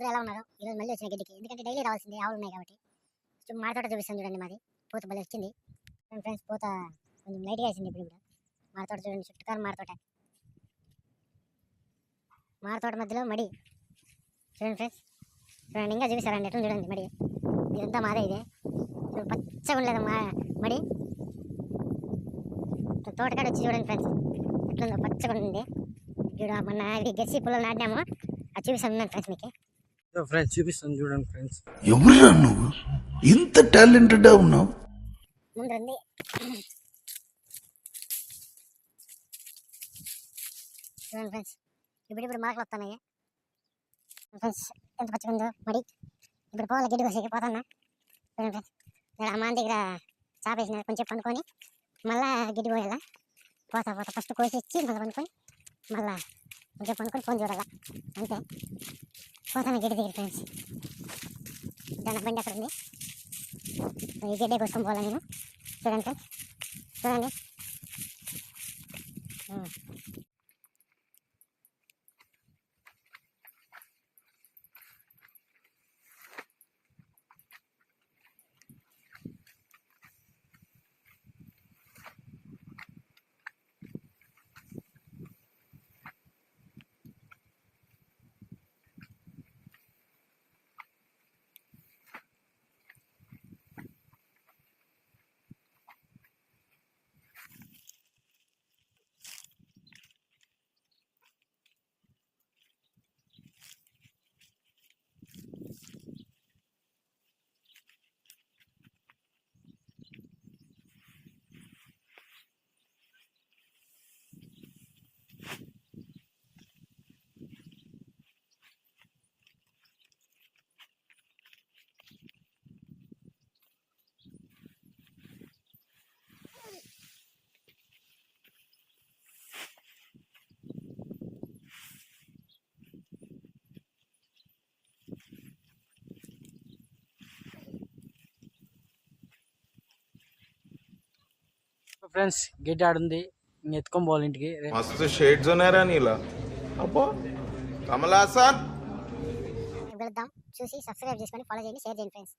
అందరూ ఎలా ఉన్నారు? ఈరోజు మళ్ళీ వచ్చిన గడ్డికి, ఎందుకంటే డైలీ రావాల్సింది ఆవులు ఉన్నాయి కాబట్టి. మాతోట చూపిస్తాను చూడండి. మాది పూత భలే వచ్చింది ఫ్రెండ్స్. పూత కొంచెం లైట్గా వేసింది. ఇప్పుడు మాతోట చూడండి, చుట్టుకారు మాతోట మధ్యలో మడి చూడండి ఫ్రెండ్స్. చూడండి, ఇంకా చూపిస్తారండి ఎట్లా చూడండి మడి. ఇదంతా మాదే. ఇదే పచ్చగా ఉండలేదు మడి. తోటకాడ వచ్చి చూడండి ఫ్రెండ్స్ ఎట్లుందో, పచ్చగా ఉంది. చూడ మొన్న ఇది గెర్సీ పుల్లలు నాటినాము, అది చూపిస్తాను ఫ్రెండ్స్ మీకు. ఫ్రెండ్స్ చూపిస్తాను చూడండి ఫ్రెండ్స్. ఎవరురా నువ్వు ఇంత టాలెంటెడ్ ఉన్నావు? ముందు ఉంది చూడండి ఫ్రెండ్స్. ఇప్పుడు మొలకలు వస్తున్నాయి ఫ్రెండ్స్. ఎంత పచ్చగా ఉందో మడి. ఇప్పుడు పోవాలి గిడ్డి కోసేకి పోతున్నా చూడండి ఫ్రెండ్స్. ఇక్కడ అమ్మ దగ్గర చాపేసిన కొంచెం పండుకొని మళ్ళీ గిడ్డి పోయాలా. పోతా ఫస్ట్ కోసి ఇచ్చి మళ్ళీ పండుకొని మళ్ళీ కొంచెం పండుకొని ఫోన్ చూడాలా, అంతే. పోతాను గిడ్డి దగ్గర ఫ్రెండ్స్. దాని బండి అక్కడ ఉంది, ఈ గిడ్డే కోసుకొని పోవాలా నేను. చూడండి ఫ్రెండ్స్, చూడండి. ఫ్రెండ్స్ గడ్డి ఆడుంది, ఇంక ఎత్తుకొని పోవాలి ఇంటికి. मस्त शेड्स ఉన్నారా నీలా? అబ్బో కమలాసన్. వెళ్దాం, చూసి సబ్స్క్రైబ్ చేసుకొని ఫాలో చేయండి, షేర్ చేయండి ఫ్రెండ్స్.